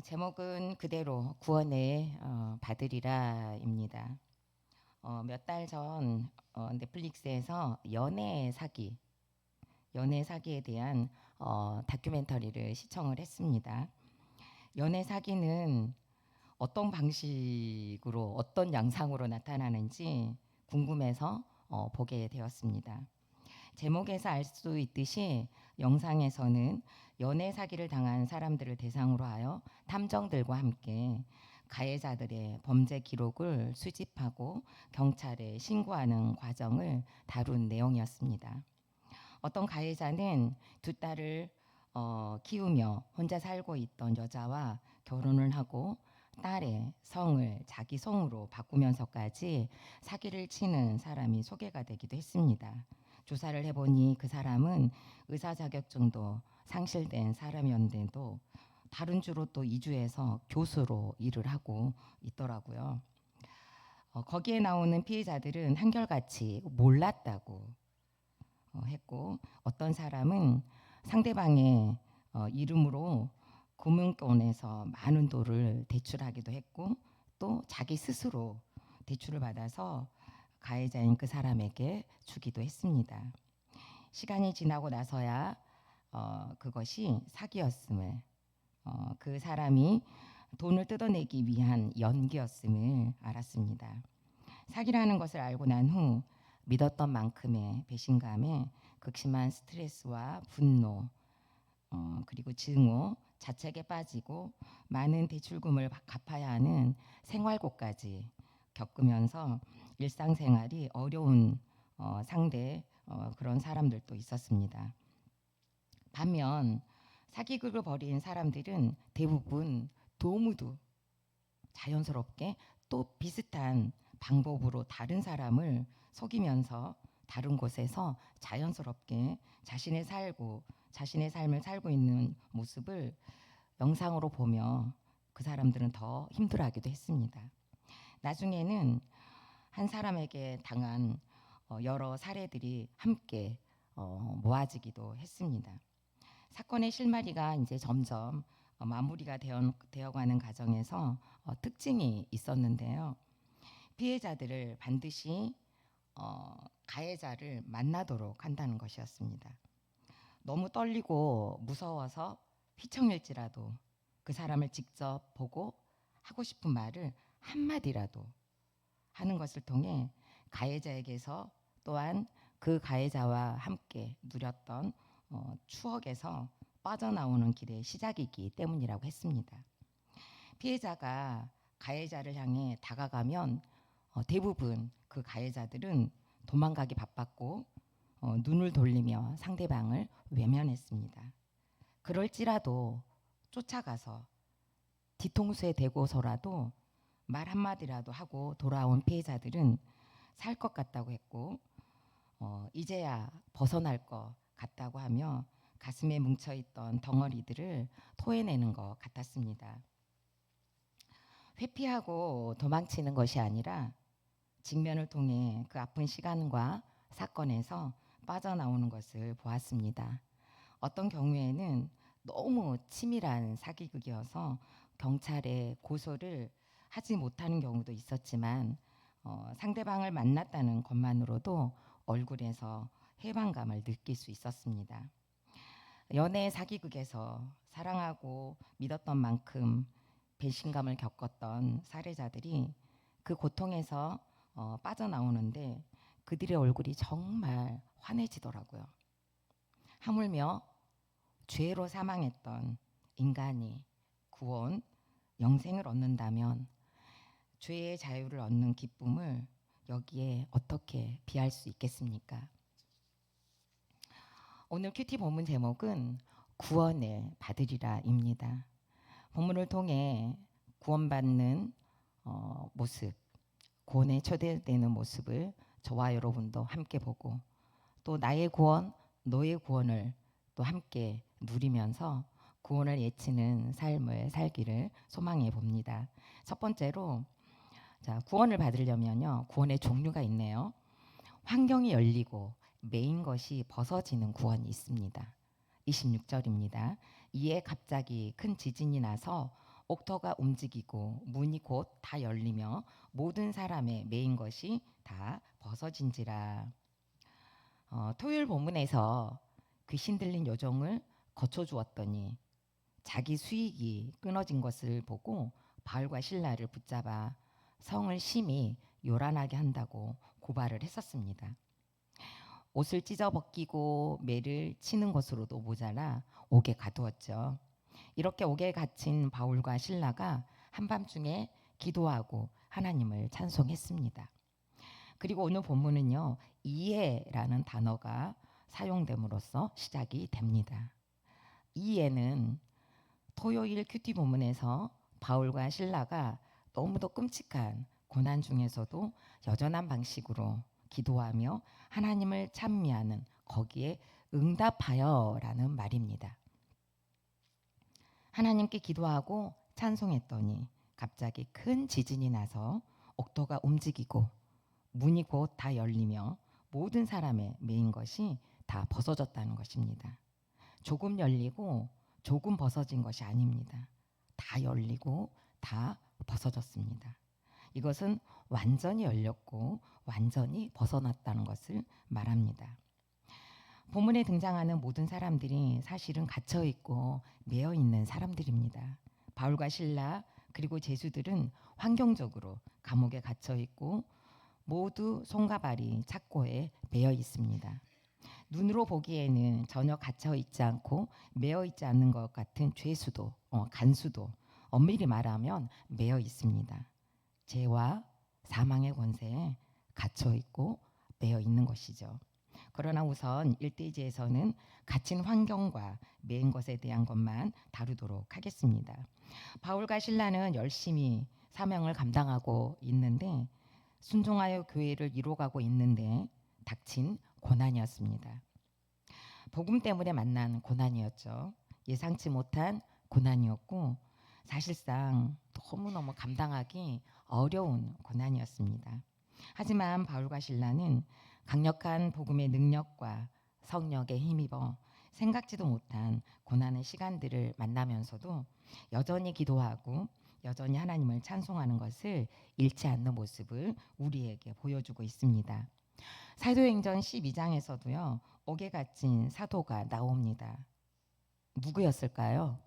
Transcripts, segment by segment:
제목은 그대로 구원을 받으리라입니다. 몇 달 전 넷플릭스에서 연애 사기에 대한 다큐멘터리를 시청을 했습니다. 연애 사기는 어떤 방식으로 어떤 양상으로 나타나는지 궁금해서 보게 되었습니다. 제목에서 알 수 있듯이 영상에서는 연애 사기를 당한 사람들을 대상으로 하여 탐정들과 함께 가해자들의 범죄 기록을 수집하고 경찰에 신고하는 과정을 다룬 내용이었습니다. 어떤 가해자는 두 딸을 키우며 혼자 살고 있던 여자와 결혼을 하고 딸의 성을 자기 성으로 바꾸면서까지 사기를 치는 사람이 소개가 되기도 했습니다. 조사를 해보니 그 사람은 의사 자격증도 상실된 사람이었는데도 다른 주로 또 이주해서 교수로 일을 하고 있더라고요. 거기에 나오는 피해자들은 한결같이 몰랐다고 했고, 어떤 사람은 상대방의 이름으로 금융권에서 많은 돈을 대출하기도 했고, 또 자기 스스로 대출을 받아서 가해자인 그 사람에게 주기도 했습니다. 시간이 지나고 나서야 그것이 사기였음을, 그 사람이 돈을 뜯어내기 위한 연기였음을 알았습니다. 사기라는 것을 알고 난 후 믿었던 만큼의 배신감에 극심한 스트레스와 분노, 그리고 증오, 자책에 빠지고 많은 대출금을 갚아야 하는 생활고까지 겪으면서 일상생활이 어려운 상대 그런 사람들도 있었습니다. 반면 사기극을 벌인 사람들은 대부분 너무도 자연스럽게 또 비슷한 방법으로 다른 사람을 속이면서 다른 곳에서 자연스럽게 자신의 삶을 살고 있는 모습을 영상으로 보며 그 사람들은 더 힘들어하기도 했습니다. 나중에는 한 사람에게 당한 여러 사례들이 함께 모아지기도 했습니다. 사건의 실마리가 이제 점점 마무리가 되어가는 과정에서 특징이 있었는데요. 피해자들을 반드시 가해자를 만나도록 한다는 것이었습니다. 너무 떨리고 무서워서 휘청일지라도 그 사람을 직접 보고 하고 싶은 말을 한마디라도 하는 것을 통해 가해자에게서 또한 그 가해자와 함께 누렸던 추억에서 빠져나오는 길의 시작이기 때문이라고 했습니다. 피해자가 가해자를 향해 다가가면 대부분 그 가해자들은 도망가기 바빴고 눈을 돌리며 상대방을 외면했습니다. 그럴지라도 쫓아가서 뒤통수에 대고서라도 말 한마디라도 하고 돌아온 피해자들은 살 것 같다고 했고 이제야 벗어날 것 같다고 하며 가슴에 뭉쳐있던 덩어리들을 토해내는 것 같았습니다. 회피하고 도망치는 것이 아니라 직면을 통해 그 아픈 시간과 사건에서 빠져나오는 것을 보았습니다. 어떤 경우에는 너무 치밀한 사기극이어서 경찰에 고소를 하지 못하는 경우도 있었지만 상대방을 만났다는 것만으로도 얼굴에서 해방감을 느낄 수 있었습니다. 연애 사기극에서 사랑하고 믿었던 만큼 배신감을 겪었던 사례자들이 그 고통에서 빠져나오는데 그들의 얼굴이 정말 환해지더라고요. 하물며 죄로 사망했던 인간이 구원, 영생을 얻는다면 죄의 자유를 얻는 기쁨을 여기에 어떻게 비할 수 있겠습니까? 오늘 큐티 본문 제목은 구원을 받으리라입니다. 본문을 통해 구원받는 모습, 구원에 초대되는 모습을 저와 여러분도 함께 보고 또 나의 구원, 너의 구원을 또 함께 누리면서 구원을 예치는 삶을 살기를 소망해 봅니다. 첫 번째로 구원을 받으려면요. 구원의 종류가 있네요. 환경이 열리고 메인 것이 벗어지는 구원이 있습니다. 26절입니다. 이에 갑자기 큰 지진이 나서 옥터가 움직이고 문이 곧 다 열리며 모든 사람의 매인 것이 다 벗어진지라. 토요일 본문에서 귀신 들린 요정을 거쳐주었더니 자기 수익이 끊어진 것을 보고 바울과 실라를 붙잡아 성을 심히 요란하게 한다고 고발을 했었습니다. 옷을 찢어 벗기고 매를 치는 것으로도 모자라 옥에 가두었죠. 이렇게 옥에 갇힌 바울과 실라가 한밤중에 기도하고 하나님을 찬송했습니다. 그리고 오늘 본문은요, 이해라는 단어가 사용됨으로써 시작이 됩니다. 이해는 토요일 큐티 본문에서 바울과 실라가 너무도 끔찍한 고난 중에서도 여전한 방식으로 기도하며 하나님을 찬미하는 거기에 응답하여라는 말입니다. 하나님께 기도하고 찬송했더니 갑자기 큰 지진이 나서 옥토가 움직이고 문이 곧 다 열리며 모든 사람의 매인 것이 다 벗어졌다는 것입니다. 조금 열리고 조금 벗어진 것이 아닙니다. 다 열리고 다 벗어졌습니다. 이것은 완전히 열렸고 완전히 벗어났다는 것을 말합니다. 본문에 등장하는 모든 사람들이 사실은 갇혀 있고 매여 있는 사람들입니다. 바울과 실라 그리고 제수들은 환경적으로 감옥에 갇혀 있고 모두 손과 발이 착고에 매여 있습니다. 눈으로 보기에는 전혀 갇혀 있지 않고 매여 있지 않는 것 같은 죄수도 간수도 엄밀히 말하면 매여 있습니다. 죄와 사망의 권세에 갇혀 있고 매여 있는 것이죠. 그러나 우선 1대지에서는 갇힌 환경과 매인 것에 대한 것만 다루도록 하겠습니다. 바울과 실라는 열심히 사명을 감당하고 있는데 순종하여 교회를 이뤄가고 있는데 닥친 고난이었습니다. 복음 때문에 만난 고난이었죠. 예상치 못한 고난이었고 사실상 너무너무 감당하기 어려운 고난이었습니다. 하지만 바울과 실라는 강력한 복음의 능력과 성령에 힘입어 생각지도 못한 고난의 시간들을 만나면서도 여전히 기도하고 여전히 하나님을 찬송하는 것을 잃지 않는 모습을 우리에게 보여주고 있습니다. 사도행전 12장에서도요. 옥에 갇힌 사도가 나옵니다. 누구였을까요?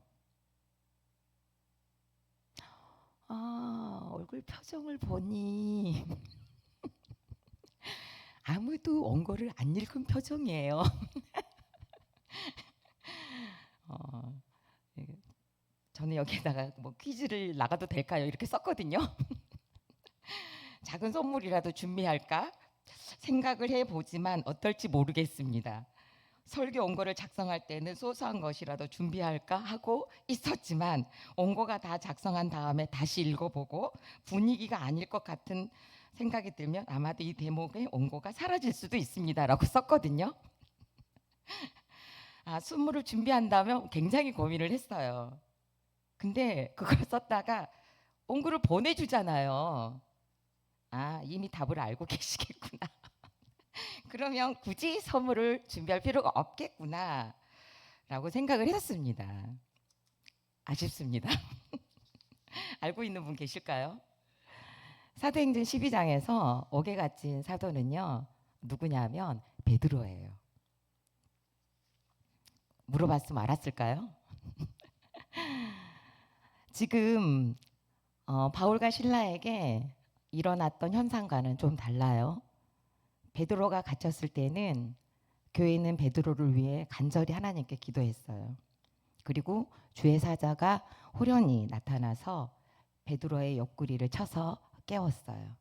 얼굴 표정을 보니 아무도 원고를 안 읽은 표정이에요. 저는 여기에다가 뭐 퀴즈를 나가도 될까요? 이렇게 썼거든요. 작은 선물이라도 준비할까 생각을 해보지만 어떨지 모르겠습니다. 설교 원고를 작성할 때는 소소한 것이라도 준비할까 하고 있었지만 원고가 다 작성한 다음에 다시 읽어보고 분위기가 아닐 것 같은 생각이 들면 아마도 이 대목의 원고가 사라질 수도 있습니다라고 썼거든요. 순물을 준비한다면 굉장히 고민을 했어요. 근데 그걸 썼다가 원고를 보내주잖아요. 이미 답을 알고 계시겠구나. 그러면 굳이 선물을 준비할 필요가 없겠구나 라고 생각을 했습니다. 아쉽습니다. 알고 있는 분 계실까요? 사도행전 12장에서 옥에 갇힌 사도는요 누구냐면 베드로예요. 물어봤으면 알았을까요? 지금 바울과 실라에게 일어났던 현상과는 좀 달라요. 베드로가 갇혔을 때는 교회는 베드로를 위해 간절히 하나님께 기도했어요. 그리고 주의 사자가 호련히 나타나서 베드로의 옆구리를 쳐서 깨웠어요.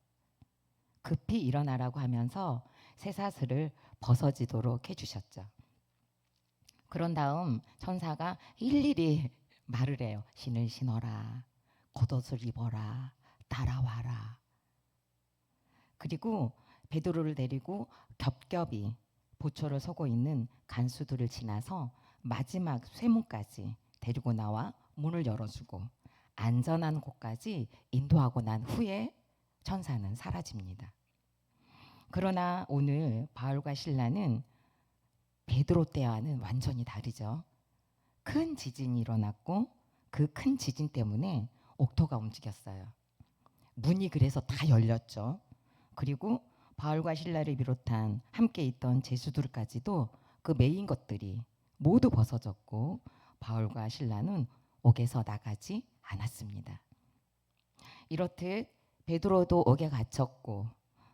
급히 일어나라고 하면서 쇠사슬을 벗어지도록 해주셨죠. 그런 다음 천사가 일일이 말을 해요. 신을 신어라, 겉옷을 입어라, 따라와라. 그리고 베드로를 데리고 겹겹이 보초를 서고 있는 간수들을 지나서 마지막 쇠문까지 데리고 나와 문을 열어주고 안전한 곳까지 인도하고 난 후에 천사는 사라집니다. 그러나 오늘 바울과 실라는 베드로 때와는 완전히 다르죠. 큰 지진이 일어났고 그 큰 지진 때문에 옥토가 움직였어요. 문이 그래서 다 열렸죠. 그리고 바울과 신라를 비롯한 함께 있던 제수들까지도 그 메인 것들이 모두 벗어졌고 바울과 신라는 옥에서 나가지 않았습니다. 이렇듯 베드로도 옥에 갇혔고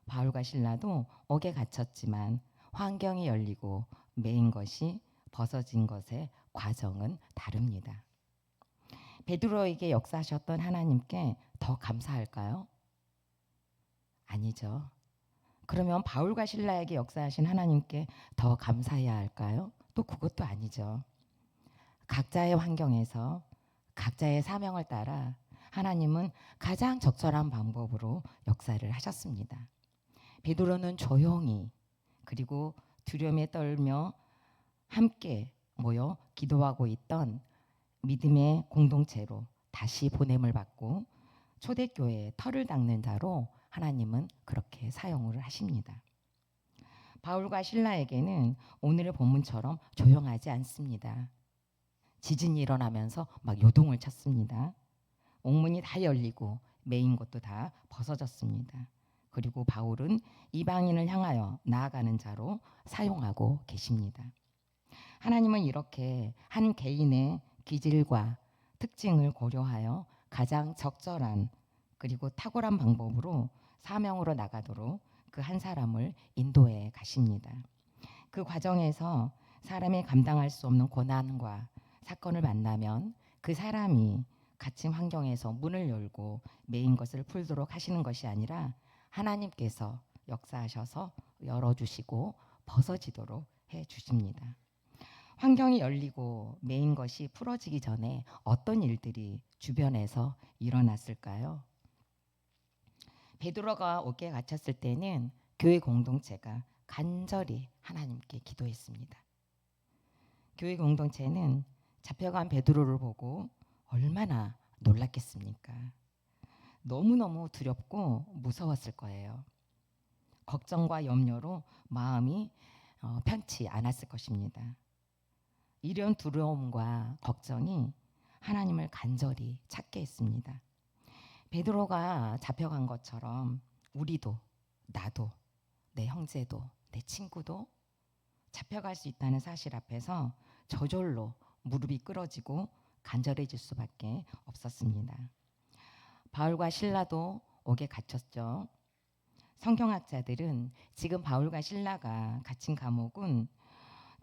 바울과 신라도 옥에 갇혔지만 환경이 열리고 메인 것이 벗어진 것의 과정은 다릅니다. 베드로에게 역사하셨던 하나님께 더 감사할까요? 아니죠. 그러면 바울과 신라에게 역사하신 하나님께 더 감사해야 할까요? 또 그것도 아니죠. 각자의 환경에서 각자의 사명을 따라 하나님은 가장 적절한 방법으로 역사를 하셨습니다. 베드로는 조용히 그리고 두려움에 떨며 함께 모여 기도하고 있던 믿음의 공동체로 다시 보냄을 받고 초대교회의 털을 닦는 자로 하나님은 그렇게 사용을 하십니다. 바울과 신라에게는 오늘의 본문처럼 조용하지 않습니다. 지진이 일어나면서 막 요동을 쳤습니다. 옥문이 다 열리고 메인 것도 다 벗어졌습니다. 그리고 바울은 이방인을 향하여 나아가는 자로 사용하고 계십니다. 하나님은 이렇게 한 개인의 기질과 특징을 고려하여 가장 적절한 그리고 탁월한 방법으로 사명으로 나가도록 그 한 사람을 인도해 가십니다. 그 과정에서 사람이 감당할 수 없는 고난과 사건을 만나면 그 사람이 갇힌 환경에서 문을 열고 메인 것을 풀도록 하시는 것이 아니라 하나님께서 역사하셔서 열어주시고 벗어지도록 해주십니다. 환경이 열리고 메인 것이 풀어지기 전에 어떤 일들이 주변에서 일어났을까요? 베드로가 옥에 갇혔을 때는 교회 공동체가 간절히 하나님께 기도했습니다. 교회 공동체는 잡혀간 베드로를 보고 얼마나 놀랐겠습니까? 너무너무 두렵고 무서웠을 거예요. 걱정과 염려로 마음이 편치 않았을 것입니다. 이런 두려움과 걱정이 하나님을 간절히 찾게 했습니다. 베드로가 잡혀간 것처럼 우리도, 나도, 내 형제도, 내 친구도 잡혀갈 수 있다는 사실 앞에서 저절로 무릎이 꿇어지고 간절해질 수밖에 없었습니다. 바울과 신라도 옥에 갇혔죠. 성경학자들은 지금 바울과 신라가 갇힌 감옥은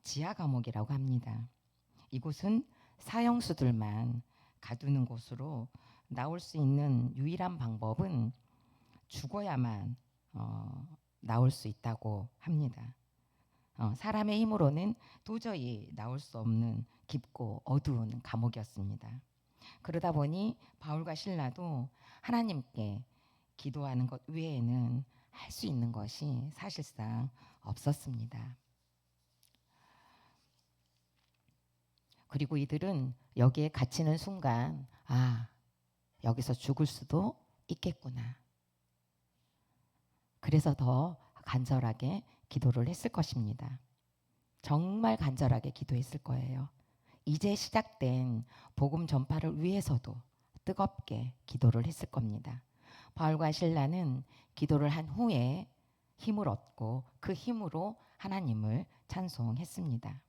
지하 감옥이라고 합니다. 이곳은 사형수들만 가두는 곳으로 나올 수 있는 유일한 방법은 죽어야만 나올 수 있다고 합니다. 사람의 힘으로는 도저히 나올 수 없는 깊고 어두운 감옥이었습니다. 그러다 보니 바울과 신라도 하나님께 기도하는 것 외에는 할 수 있는 것이 사실상 없었습니다. 그리고 이들은 여기에 갇히는 순간 여기서 죽을 수도 있겠구나. 그래서 더 간절하게 기도를 했을 것입니다. 정말 간절하게 기도했을 거예요. 이제 시작된 복음 전파를 위해서도 뜨겁게 기도를 했을 겁니다. 바울과 신라는 기도를 한 후에 힘을 얻고 그 힘으로 하나님을 찬송했습니다.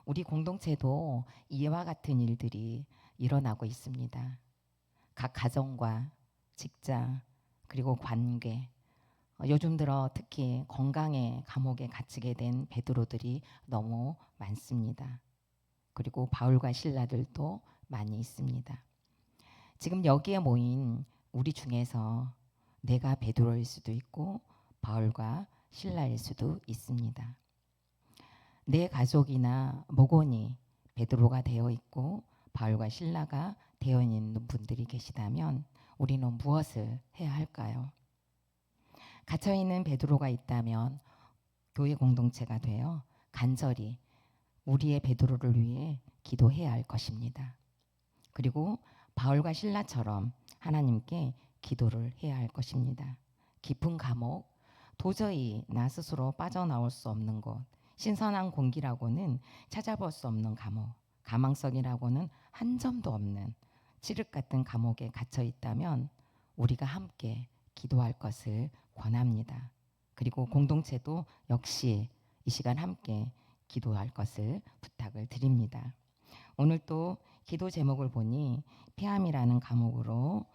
우리 공동체도 이와 같은 일들이 일어나고 있습니다. 각 가정과 직장 그리고 관계, 요즘 들어 특히 건강의 감옥에 갇히게 된 베드로들이 너무 많습니다. 그리고 바울과 신라들도 많이 있습니다. 지금 여기에 모인 우리 중에서 내가 베드로일 수도 있고 바울과 신라일 수도 있습니다. 내 가족이나 목원이 베드로가 되어 있고 바울과 신라가 되어 있는 분들이 계시다면 우리는 무엇을 해야 할까요? 갇혀있는 베드로가 있다면 교회 공동체가 되어 간절히 우리의 베드로를 위해 기도해야 할 것입니다. 그리고 바울과 신라처럼 하나님께 기도를 해야 할 것입니다. 깊은 감옥, 도저히 나 스스로 빠져나올 수 없는 곳, 신선한 공기라고는 찾아볼 수 없는 감옥, 가망성이라고는 한 점도 없는 칠흑 같은 감옥에 갇혀 있다면 우리가 함께 기도할 것을 권합니다. 그리고 공동체도 역시 이 시간 함께 기도할 것을 부탁을 드립니다. 오늘 또 기도 제목을 보니 폐암이라는 감옥으로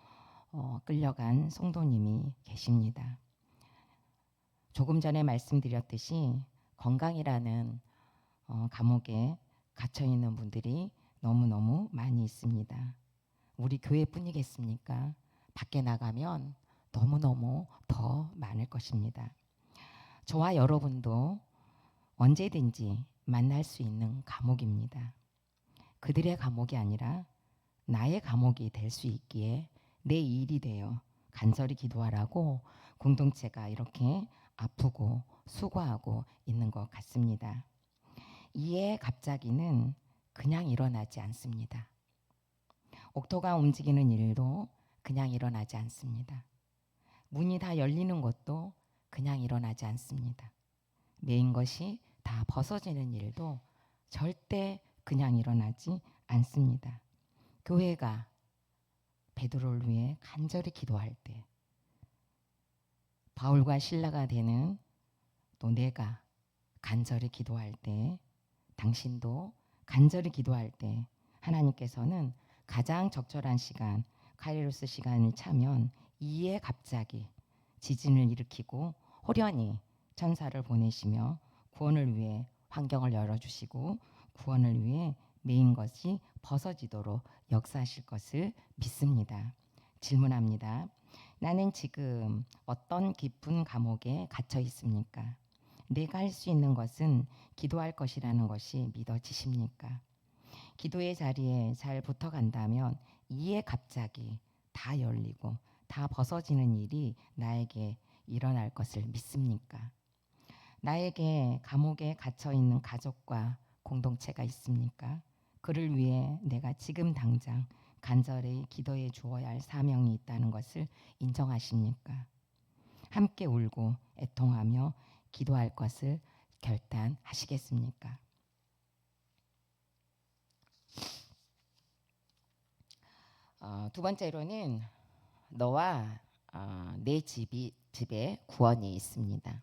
끌려간 성도님이 계십니다. 조금 전에 말씀드렸듯이 건강이라는 감옥에 갇혀 있는 분들이 너무너무 많이 있습니다. 우리 교회뿐이겠습니까? 밖에 나가면 너무너무 더 많을 것입니다. 저와 여러분도 언제든지 만날 수 있는 감옥입니다. 그들의 감옥이 아니라 나의 감옥이 될 수 있기에 내 일이 되어 간절히 기도하라고 공동체가 이렇게 아프고 수고하고 있는 것 같습니다. 이에 갑자기는 그냥 일어나지 않습니다. 옥토가 움직이는 일도 그냥 일어나지 않습니다. 문이 다 열리는 것도 그냥 일어나지 않습니다. 메인 것이 다 벗어지는 일도 절대 그냥 일어나지 않습니다. 교회가 베드로를 위해 간절히 기도할 때, 바울과 실라가 되는 또 내가 간절히 기도할 때, 당신도 간절히 기도할 때 하나님께서는 가장 적절한 시간, 카이로스 시간을 차면 이에 갑자기 지진을 일으키고 호련히 천사를 보내시며 구원을 위해 환경을 열어주시고 구원을 위해 메인 것이 벗어지도록 역사하실 것을 믿습니다. 질문합니다. 나는 지금 어떤 깊은 감옥에 갇혀 있습니까? 내가 할 수 있는 것은 기도할 것이라는 것이 믿어지십니까? 기도의 자리에 잘 붙어간다면 이에 갑자기 다 열리고 다 벗어지는 일이 나에게 일어날 것을 믿습니까? 나에게 감옥에 갇혀 있는 가족과 공동체가 있습니까? 그를 위해 내가 지금 당장 간절히 기도해 주어야 할 사명이 있다는 것을 인정하십니까? 함께 울고 애통하며 기도할 것을 결단하시겠습니까? 두 번째로는 너와 내 집에 구원이 있습니다.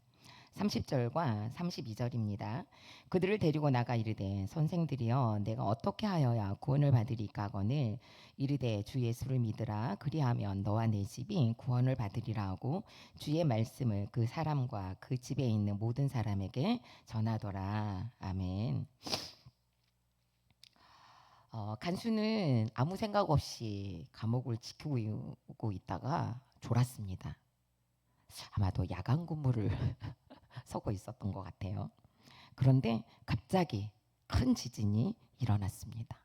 30절과 32절입니다. 그들을 데리고 나가 이르되 선생들이여 내가 어떻게 하여야 구원을 받으리까 하거늘 이르되 주 예수를 믿으라 그리하면 너와 내 집이 구원을 받으리라 하고 주의 말씀을 그 사람과 그 집에 있는 모든 사람에게 전하더라. 아멘. 간수는 아무 생각 없이 감옥을 지키고 있다가 졸았습니다. 아마도 야간 근무를 서고 있었던 것 같아요. 그런데 갑자기 큰 지진이 일어났습니다.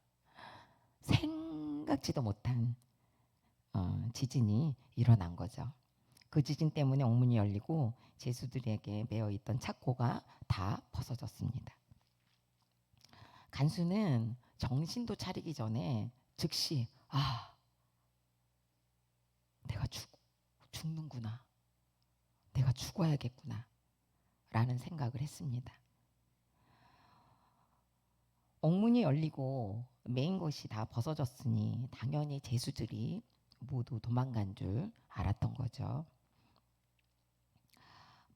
생각지도 못한 지진이 일어난 거죠. 그 지진 때문에 옥문이 열리고 죄수들에게 매어 있던 착고가 다 벗어졌습니다. 간수는 정신도 차리기 전에 즉시 내가 죽는구나. 내가 죽어야겠구나. 라는 생각을 했습니다. 옥문이 열리고 메인 것이 다 벗어졌으니 당연히 죄수들이 모두 도망간 줄 알았던 거죠.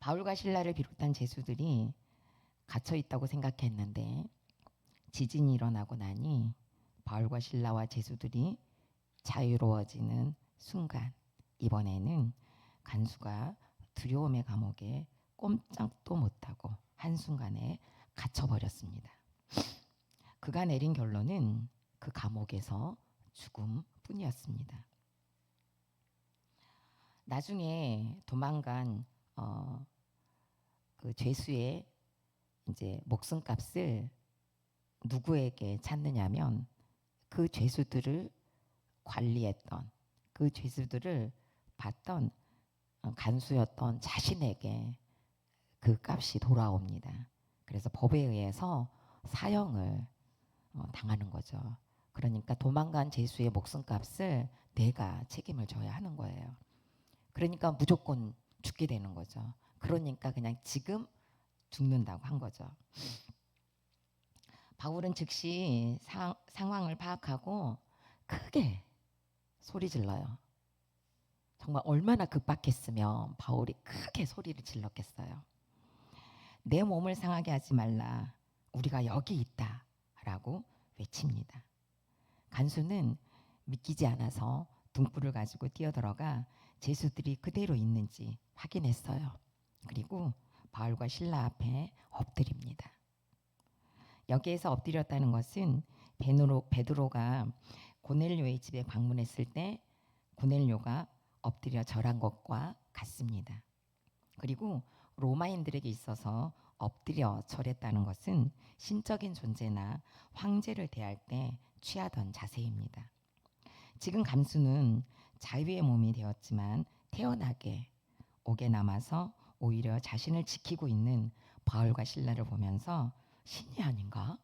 바울과 실라를 비롯한 죄수들이 갇혀 있다고 생각했는데 지진이 일어나고 나니 바울과 실라와 죄수들이 자유로워지는 순간 이번에는 간수가 두려움의 감옥에 꼼짝도 못하고 한순간에 갇혀버렸습니다. 그가 내린 결론은 그 감옥에서 죽음뿐이었습니다. 나중에 도망간 그 죄수의 이제 목숨값을 누구에게 찾느냐면 그 죄수들을 관리했던 그 죄수들을 봤던 간수였던 자신에게 그 값이 돌아옵니다. 그래서 법에 의해서 사형을 당하는 거죠. 그러니까 도망간 죄수의 목숨값을 내가 책임을 져야 하는 거예요. 그러니까 무조건 죽게 되는 거죠. 그러니까 그냥 지금 죽는다고 한 거죠. 바울은 즉시 상황을 파악하고 크게 소리 질러요. 정말 얼마나 급박했으면 바울이 크게 소리를 질렀겠어요. 내 몸을 상하게 하지 말라. 우리가 여기 있다. 라고 외칩니다. 간수는 믿기지 않아서 등불을 가지고 뛰어들어가 제수들이 그대로 있는지 확인했어요. 그리고 바울과 실라 앞에 엎드립니다. 여기에서 엎드렸다는 것은 베드로가 고넬료의 집에 방문했을 때 고넬료가 엎드려 절한 것과 같습니다. 그리고 로마인들에게 있어서 엎드려 절했다는 것은 신적인 존재나 황제를 대할 때 취하던 자세입니다. 지금 간수는 자유의 몸이 되었지만 태어나게 옥에 남아서 오히려 자신을 지키고 있는 바울과 실라를 보면서 신이 아닌가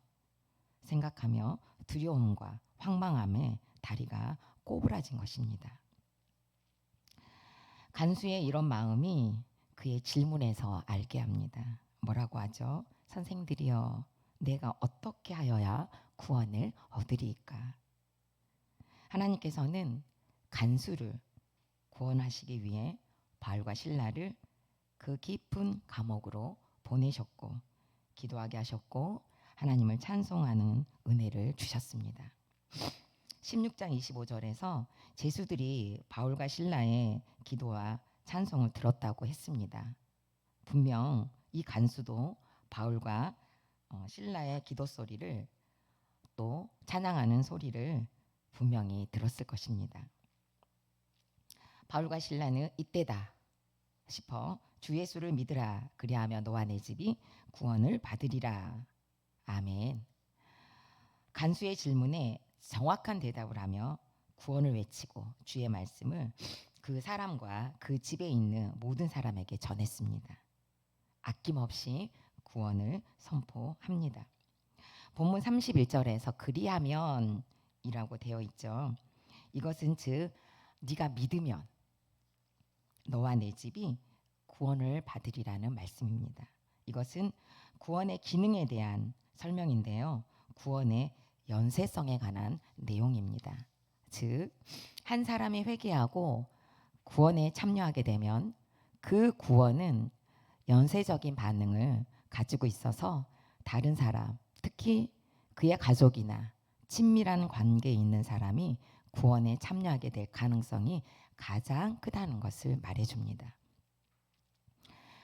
생각하며 두려움과 황망함에 다리가 꼬부라진 것입니다. 간수의 이런 마음이 그의 질문에서 알게 합니다. 뭐라고 하죠? 선생들이여, 내가 어떻게 하여야 구원을 얻으리이까? 하나님께서는 간수를 구원하시기 위해 바울과 실라를 그 깊은 감옥으로 보내셨고 기도하게 하셨고 하나님을 찬송하는 은혜를 주셨습니다. 16장 25절에서 제수들이 바울과 실라의 기도와 찬송을 들었다고 했습니다. 분명 이 간수도 바울과 실라의 기도 소리를 또 찬양하는 소리를 분명히 들었을 것입니다. 바울과 실라는 이때다 싶어 주 예수를 믿으라 그리하며 너와 내 집이 구원을 받으리라. 아멘. 간수의 질문에 정확한 대답을 하며 구원을 외치고 주의 말씀을 그 사람과 그 집에 있는 모든 사람에게 전했습니다. 아낌없이 구원을 선포합니다. 본문 31절에서 그리하면 이라고 되어 있죠. 이것은 즉 네가 믿으면 너와 내 집이 구원을 받으리라는 말씀입니다. 이것은 구원의 기능에 대한 설명인데요. 구원의 연쇄성에 관한 내용입니다. 즉, 한 사람이 회개하고 구원에 참여하게 되면 그 구원은 연쇄적인 반응을 가지고 있어서 다른 사람, 특히 그의 가족이나 친밀한 관계에 있는 사람이 구원에 참여하게 될 가능성이 가장 크다는 것을 말해줍니다.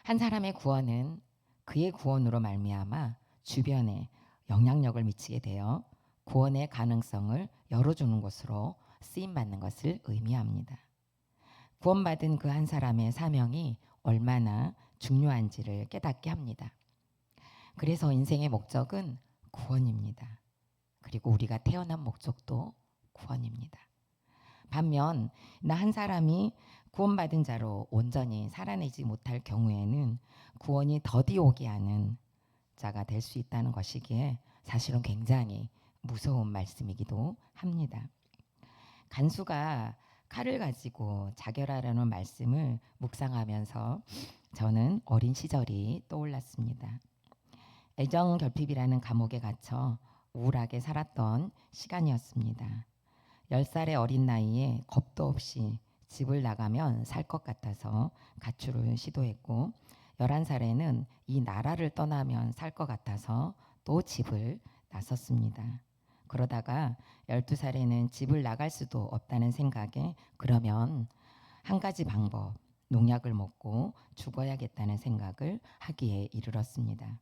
한 사람의 구원은 그의 구원으로 말미암아 주변에 영향력을 미치게 되어 구원의 가능성을 열어주는 것으로 쓰임받는 것을 의미합니다. 구원받은 그 한 사람의 사명이 얼마나 중요한지를 깨닫게 합니다. 그래서 인생의 목적은 구원입니다. 그리고 우리가 태어난 목적도 구원입니다. 반면 나 한 사람이 구원받은 자로 온전히 살아내지 못할 경우에는 구원이 더디 오게 하는 자가 될 수 있다는 것이기에 사실은 굉장히 무서운 말씀이기도 합니다. 간수가 칼을 가지고 자결하라는 말씀을 묵상하면서 저는 어린 시절이 떠올랐습니다. 애정결핍이라는 감옥에 갇혀 우울하게 살았던 시간이었습니다. 10살의 어린 나이에 겁도 없이 집을 나가면 살 것 같아서 가출을 시도했고 11살에는 이 나라를 떠나면 살 것 같아서 또 집을 나섰습니다. 그러다가 12살에는 집을 나갈 수도 없다는 생각에 그러면 한 가지 방법, 농약을 먹고 죽어야겠다는 생각을 하기에 이르렀습니다.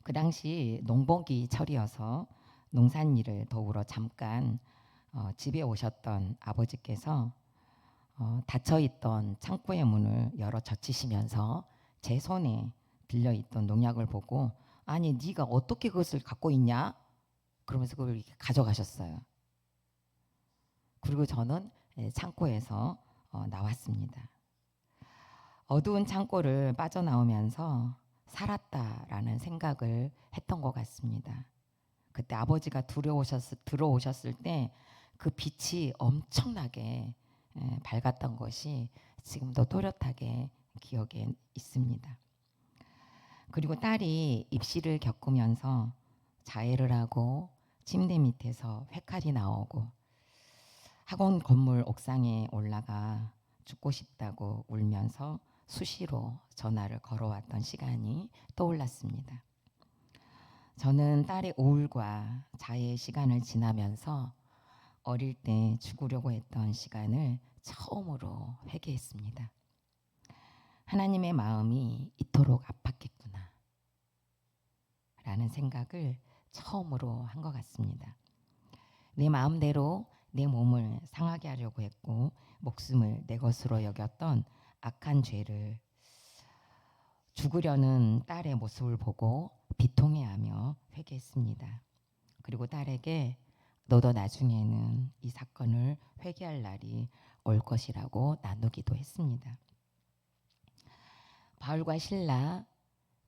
그 당시 농번기 철이어서 농산일을 도우러 잠깐 집에 오셨던 아버지께서 닫혀있던 창고의 문을 열어 젖히시면서 제 손에 들려있던 농약을 보고 아니 네가 어떻게 그것을 갖고 있냐? 그러면서 그걸 이렇게 가져가셨어요. 그리고 저는 창고에서 나왔습니다. 어두운 창고를 빠져나오면서 살았다라는 생각을 했던 것 같습니다. 그때 아버지가 들어오셨을 때 그 빛이 엄청나게 밝았던 것이 지금도 또렷하게 기억에 있습니다. 그리고 딸이 입시를 겪으면서 자해를 하고 침대 밑에서 회칼이 나오고 학원 건물 옥상에 올라가 죽고 싶다고 울면서 수시로 전화를 걸어왔던 시간이 떠올랐습니다. 저는 딸의 우울과 자해의 시간을 지나면서 어릴 때 죽으려고 했던 시간을 처음으로 회개했습니다. 하나님의 마음이 이토록 아팠겠구나 라는 생각을 처음으로 한 것 같습니다. 내 마음대로 내 몸을 상하게 하려고 했고 목숨을 내 것으로 여겼던 악한 죄를 죽으려는 딸의 모습을 보고 비통해하며 회개했습니다. 그리고 딸에게 너도 나중에는 이 사건을 회개할 날이 올 것이라고 나누기도 했습니다. 바울과 실라,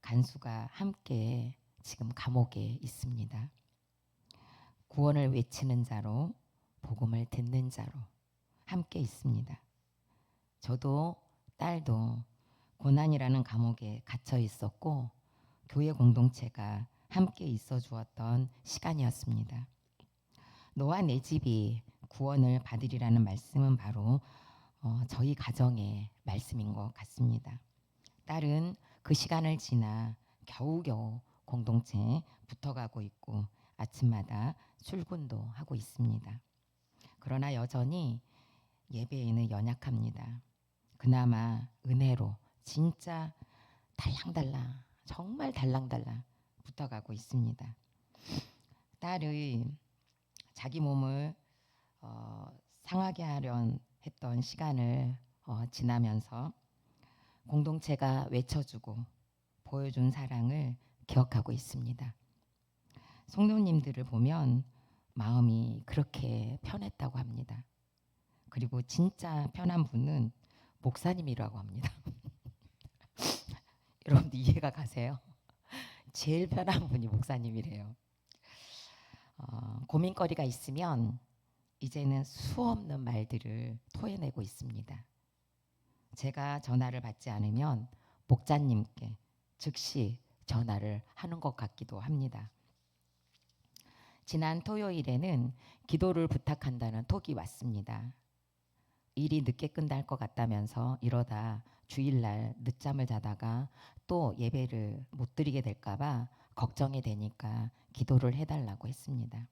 간수가 함께 지금 감옥에 있습니다. 구원을 외치는 자로, 복음을 듣는 자로 함께 있습니다. 저도 딸도 고난이라는 감옥에 갇혀 있었고 교회 공동체가 함께 있어 주었던 시간이었습니다. 너와 내 집이 구원을 받으리라는 말씀은 바로 저희 가정의 말씀인 것 같습니다. 딸은 그 시간을 지나 겨우겨우 공동체에 붙어가고 있고 아침마다 출근도 하고 있습니다. 그러나 여전히 예배에는 연약합니다. 그나마 은혜로 진짜 달랑달랑 정말 달랑달랑 붙어가고 있습니다. 딸의 자기 몸을 상하게 하려 했던 시간을 지나면서 공동체가 외쳐주고 보여준 사랑을 기억하고 있습니다. 성도님들을 보면 마음이 그렇게 편했다고 합니다. 그리고 진짜 편한 분은 목사님이라고 합니다. 여러분들 이해가 가세요? 제일 편한 분이 목사님이래요. 고민거리가 있으면 이제는 수없는 말들을 토해내고 있습니다. 제가 전화를 받지 않으면 목자님께 즉시 전화를 하는 것 같기도 합니다. 지난 토요일에는 기도를 부탁한다는 톡이 왔습니다. 일이 늦게 끝날 것 같다면서 이러다 주일날 늦잠을 자다가 또 예배를 못 드리게 될까 봐 걱정이 되니까 기도를 해달라고 했습니다.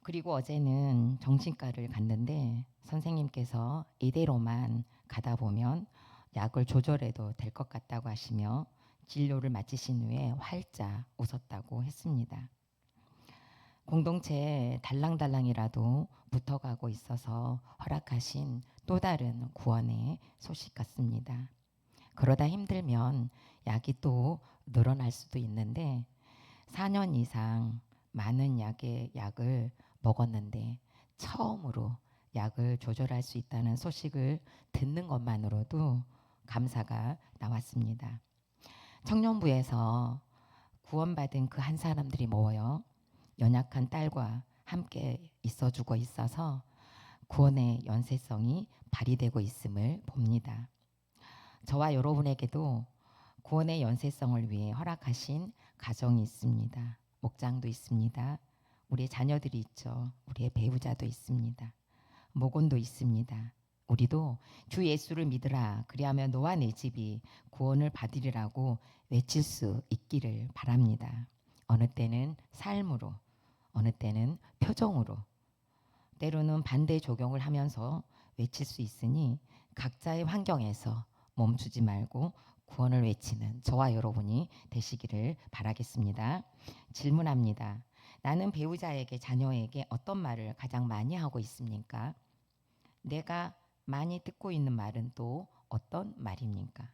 그리고 어제는 정신과를 갔는데 선생님께서 이대로만 가다 보면 약을 조절해도 될 것 같다고 하시며 진료를 마치신 후에 활짝 웃었다고 했습니다. 공동체에 달랑달랑이라도 붙어가고 있어서 허락하신 또 다른 구원의 소식 같습니다. 그러다 힘들면 약이 또 늘어날 수도 있는데 4년 이상 많은 약을 먹었는데 처음으로 약을 조절할 수 있다는 소식을 듣는 것만으로도 감사가 나왔습니다. 청년부에서 구원받은 그 한 사람들이 모여 연약한 딸과 함께 있어주고 있어서 구원의 연쇄성이 발휘되고 있음을 봅니다. 저와 여러분에게도 구원의 연쇄성을 위해 허락하신 가정이 있습니다. 목장도 있습니다. 우리의 자녀들이 있죠. 우리의 배우자도 있습니다. 목원도 있습니다. 우리도 주 예수를 믿으라 그리하면 너와 내 집이 구원을 받으리라고 외칠 수 있기를 바랍니다. 어느 때는 삶으로, 어느 때는 표정으로, 때로는 반대 적용을 하면서 외칠 수 있으니 각자의 환경에서 멈추지 말고 구원을 외치는 저와 여러분이 되시기를 바라겠습니다. 질문합니다. 나는 배우자에게, 자녀에게 어떤 말을 가장 많이 하고 있습니까? 내가 많이 듣고 있는 말은 또 어떤 말입니까?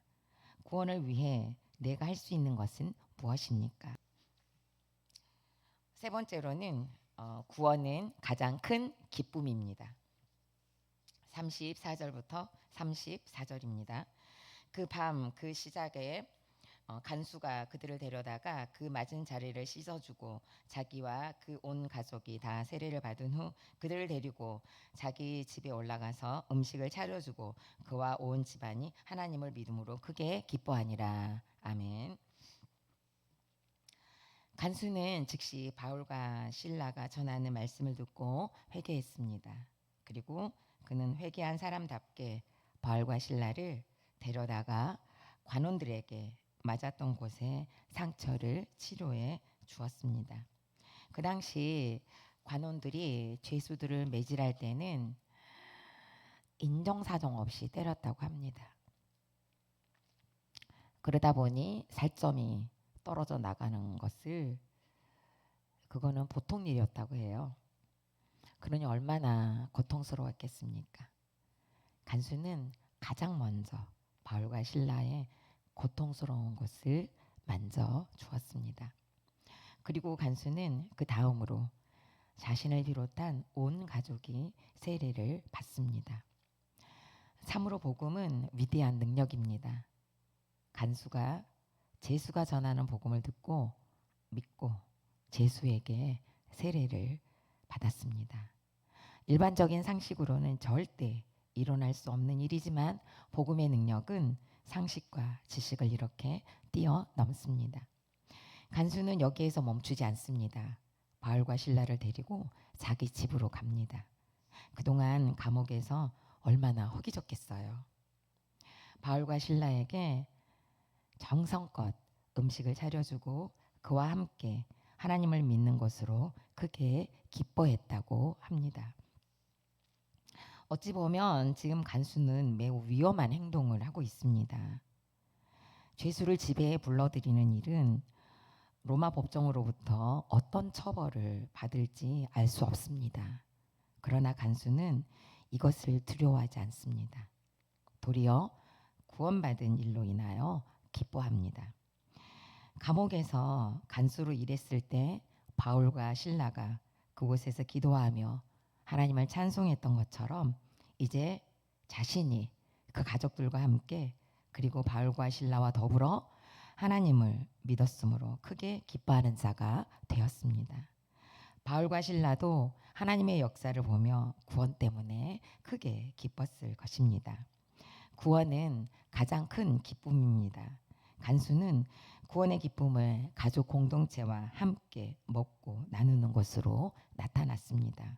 구원을 위해 내가 할 수 있는 것은 무엇입니까? 세 번째로는 구원은 가장 큰 기쁨입니다. 34절부터 34절입니다. 그 밤 그 시작에 간수가 그들을 데려다가 그 맞은 자리를 씻어주고 자기와 그 온 가족이 다 세례를 받은 후 그들을 데리고 자기 집에 올라가서 음식을 차려주고 그와 온 집안이 하나님을 믿음으로 크게 기뻐하니라. 아멘. 간수는 즉시 바울과 실라가 전하는 말씀을 듣고 회개했습니다. 그리고 그는 회개한 사람답게 바울과 실라를 데려다가 관원들에게 맞았던 곳에 상처를 치료해 주었습니다. 그 당시 관원들이 죄수들을 매질할 때는 인정사정 없이 때렸다고 합니다. 그러다 보니 살점이 떨어져 나가는 것을 그거는 보통 일이었다고 해요. 그러니 얼마나 고통스러웠겠습니까? 간수는 가장 먼저 바울과 실라의 고통스러운 곳을 만져 주었습니다. 그리고 간수는 그 다음으로 자신을 비롯한 온 가족이 세례를 받습니다. 참으로 복음은 위대한 능력입니다. 간수가 제수가 전하는 복음을 듣고 믿고 제수에게 세례를 받았습니다. 일반적인 상식으로는 절대 일어날 수 없는 일이지만 복음의 능력은 상식과 지식을 이렇게 뛰어넘습니다. 간수는 여기에서 멈추지 않습니다. 바울과 실라를 데리고 자기 집으로 갑니다. 그동안 감옥에서 얼마나 허기졌겠어요. 바울과 실라에게 정성껏 음식을 차려주고 그와 함께 하나님을 믿는 것으로 크게 기뻐했다고 합니다. 어찌 보면 지금 간수는 매우 위험한 행동을 하고 있습니다. 죄수를 집에 불러들이는 일은 로마 법정으로부터 어떤 처벌을 받을지 알 수 없습니다. 그러나 간수는 이것을 두려워하지 않습니다. 도리어 구원받은 일로 인하여 기뻐합니다. 감옥에서 간수로 일했을 때 바울과 실라가 그곳에서 기도하며 하나님을 찬송했던 것처럼 이제 자신이 그 가족들과 함께 그리고 바울과 실라와 더불어 하나님을 믿었으므로 크게 기뻐하는 자가 되었습니다. 바울과 실라도 하나님의 역사를 보며 구원 때문에 크게 기뻤을 것입니다. 구원은 가장 큰 기쁨입니다. 간수는 구원의 기쁨을 가족 공동체와 함께 먹고 나누는 것으로 나타났습니다.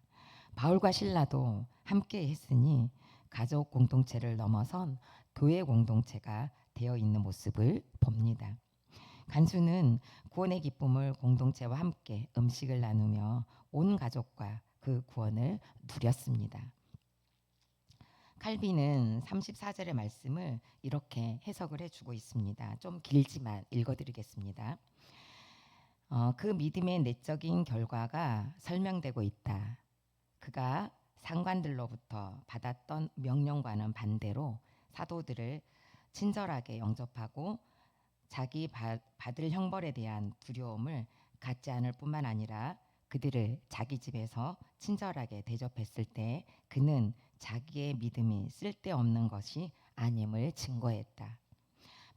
바울과 실라도 함께 했으니 가족 공동체를 넘어선 교회 공동체가 되어 있는 모습을 봅니다. 간수는 구원의 기쁨을 공동체와 함께 음식을 나누며 온 가족과 그 구원을 누렸습니다. 칼빈은 34절의 말씀을 이렇게 해석을 해주고 있습니다. 좀 길지만 읽어드리겠습니다. 그 믿음의 내적인 결과가 설명되고 있다. 그가 상관들로부터 받았던 명령과는 반대로 사도들을 친절하게 영접하고 자기 받을 형벌에 대한 두려움을 갖지 않을 뿐만 아니라 그들을 자기 집에서 친절하게 대접했을 때 그는 자기의 믿음이 쓸데없는 것이 아님을 증거했다.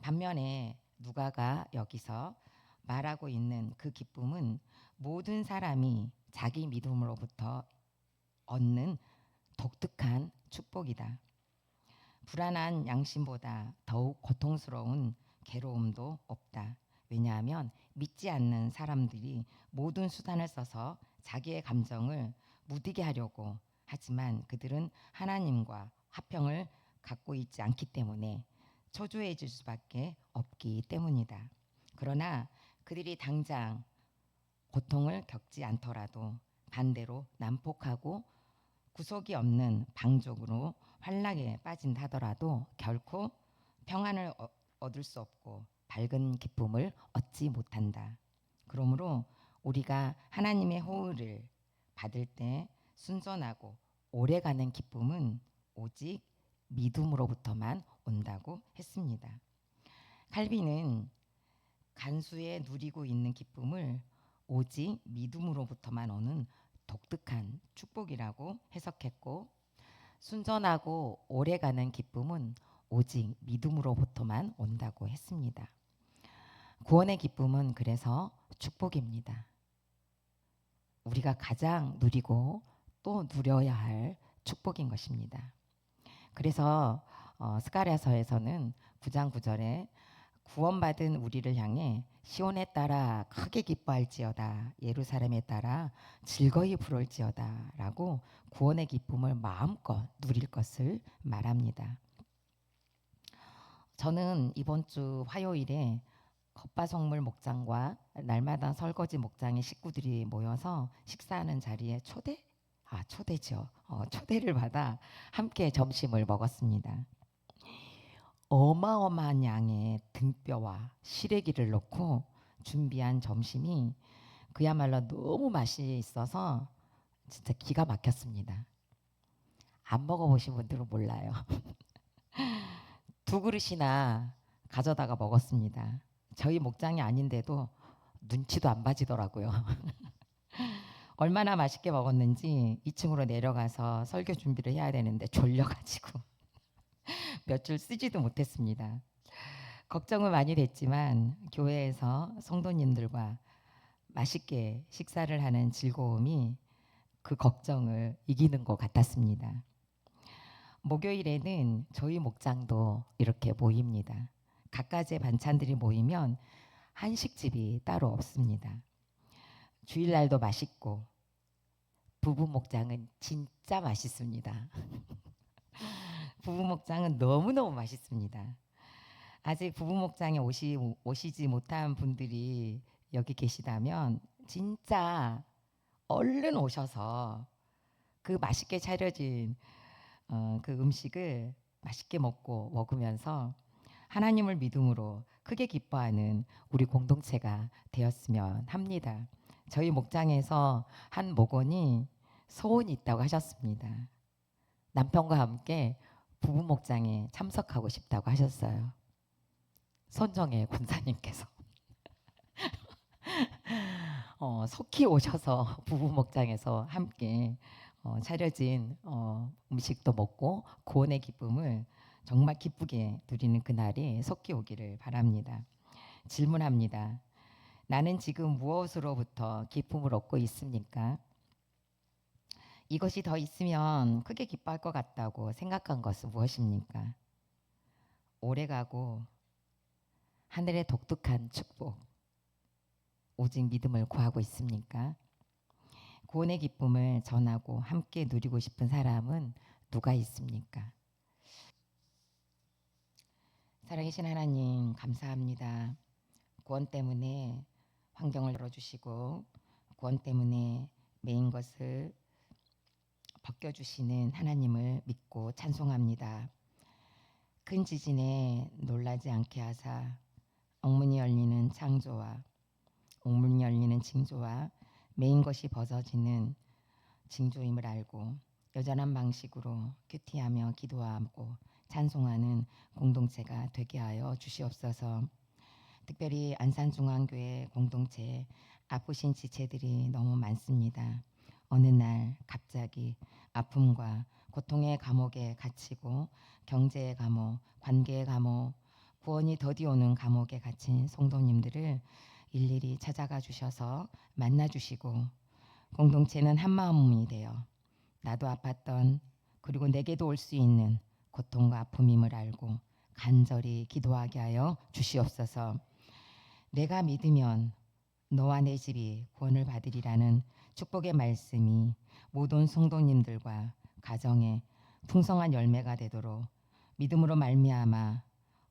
반면에 누가가 여기서 말하고 있는 그 기쁨은 모든 사람이 자기 믿음으로부터 얻는 독특한 축복이다. 불안한 양심보다 더욱 고통스러운 괴로움도 없다. 왜냐하면 믿지 않는 사람들이 모든 수단을 써서 자기의 감정을 무디게 하려고 하지만 그들은 하나님과 화평을 갖고 있지 않기 때문에 초조해질 수밖에 없기 때문이다. 그러나 그들이 당장 고통을 겪지 않더라도 반대로 난폭하고 구속이 없는 방족으로 환락에 빠진다 하더라도 결코 평안을 얻을 수 없고 밝은 기쁨을 얻지 못한다. 그러므로 우리가 하나님의 호의를 받을 때 순전하고 오래가는 기쁨은 오직 믿음으로부터만 온다고 했습니다. 칼빈은 간수에 누리고 있는 기쁨을 오직 믿음으로부터만 오는 독특한 축복이라고 해석했고, 순전하고 오래가는 기쁨은 오직 믿음으로부터만 온다고 했습니다. 구원의 기쁨은 그래서 축복입니다. 우리가 가장 누리고 또 누려야 할 축복인 것입니다. 그래서 스가랴서에서는 9장 9절에 구원받은 우리를 향해 시온에 따라 크게 기뻐할지어다, 예루살렘에 따라 즐거이 부를지어다라고 구원의 기쁨을 마음껏 누릴 것을 말합니다. 저는 이번 주 화요일에 겉바속물 목장과 날마다 설거지 목장의 식구들이 모여서 식사하는 자리에 초대죠. 초대를 받아 함께 점심을 먹었습니다. 어마어마한 양의 등뼈와 시래기를 넣고 준비한 점심이 그야말로 너무 맛이 있어서 진짜 기가 막혔습니다. 안 먹어보신 분들은 몰라요. 두 그릇이나 가져다가 먹었습니다. 저희 목장이 아닌데도 눈치도 안 봐지더라고요. 얼마나 맛있게 먹었는지 2층으로 내려가서 설교 준비를 해야 되는데 졸려가지고 몇 줄 쓰지도 못했습니다. 걱정은 많이 됐지만 교회에서 성도님들과 맛있게 식사를 하는 즐거움이 그 걱정을 이기는 것 같았습니다. 목요일에는 저희 목장도 이렇게 모입니다. 갖가지의 반찬들이 모이면 한식집이 따로 없습니다. 주일날도 맛있고 부부 목장은 진짜 맛있습니다. 부부 목장은 너무너무 맛있습니다. 아직 부부 목장에 오시지 못한 분들이 여기 계시다면 진짜 얼른 오셔서 그 맛있게 차려진 그 음식을 맛있게 먹으면서 하나님을 믿음으로 크게 기뻐하는 우리 공동체가 되었으면 합니다. 저희 목장에서 한 목원이 소원이 있다고 하셨습니다. 남편과 함께 부부 목장에 참석하고 싶다고 하셨어요. 손정혜 군사님께서 속히 오셔서 부부 목장에서 함께 차려진 음식도 먹고 구원의 기쁨을 정말 기쁘게 누리는 그날이 속히 오기를 바랍니다. 질문합니다. 나는 지금 무엇으로부터 기쁨을 얻고 있습니까? 이것이 더 있으면 크게 기뻐할 것 같다고 생각한 것은 무엇입니까? 오래가고 하늘의 독특한 축복, 오직 믿음을 구하고 있습니까? 구원의 기쁨을 전하고 함께 누리고 싶은 사람은 누가 있습니까? 살아계신 하나님 감사합니다. 구원 때문에 환경을 열어주시고 구원 때문에 매인 것을 벗겨주시는 하나님을 믿고 찬송합니다. 큰 지진에 놀라지 않게 하사 옥문이 열리는 창조와 옥문이 열리는 징조와 매인 것이 벗어지는 징조임을 알고 여전한 방식으로 큐티하며 기도하고 찬송하는 공동체가 되게 하여 주시옵소서. 특별히 안산중앙교회 공동체에 아프신 지체들이 너무 많습니다. 어느 날 갑자기 아픔과 고통의 감옥에 갇히고 경제의 감옥, 관계의 감옥, 구원이 더디오는 감옥에 갇힌 성도님들을 일일이 찾아가 주셔서 만나 주시고 공동체는 한마음이 되어 나도 아팠던 그리고 내게도 올 수 있는 고통과 아픔임을 알고 간절히 기도하게 하여 주시옵소서. 내가 믿으면 너와 내 집이 구원을 받으리라는 축복의 말씀이 모든 성도님들과 가정에 풍성한 열매가 되도록 믿음으로 말미암아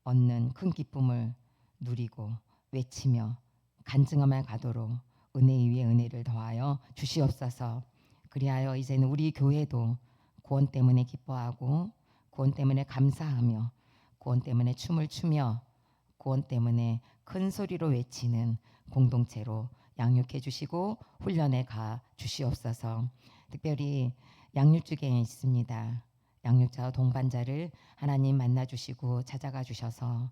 얻는 큰 기쁨을 누리고 외치며 간증함을 가도록 은혜 위에 은혜를 더하여 주시옵소서. 그리하여 이제는 우리 교회도 구원 때문에 기뻐하고 구원 때문에 감사하며 구원 때문에 춤을 추며 구원 때문에 큰 소리로 외치는 공동체로 양육해 주시고 훈련해 가 주시옵소서. 특별히 양육주계에 있습니다. 양육자와 동반자를 하나님 만나 주시고 찾아가 주셔서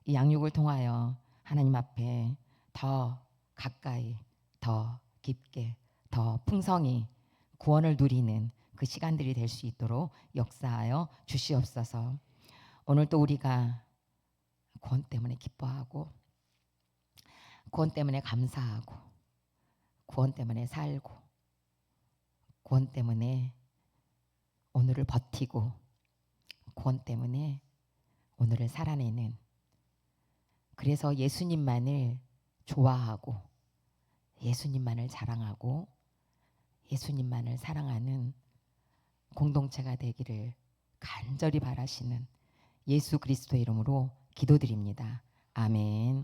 이 양육을 통하여 하나님 앞에 더 가까이 더 깊게 더 풍성히 구원을 누리는 그 시간들이 될 수 있도록 역사하여 주시옵소서. 오늘 또 우리가 구원 때문에 기뻐하고 구원 때문에 감사하고 구원 때문에 살고 구원 때문에 오늘을 버티고 구원 때문에 오늘을 살아내는 그래서 예수님만을 좋아하고 예수님만을 자랑하고 예수님만을 사랑하는 공동체가 되기를 간절히 바라시는 예수 그리스도의 이름으로 기도드립니다. 아멘.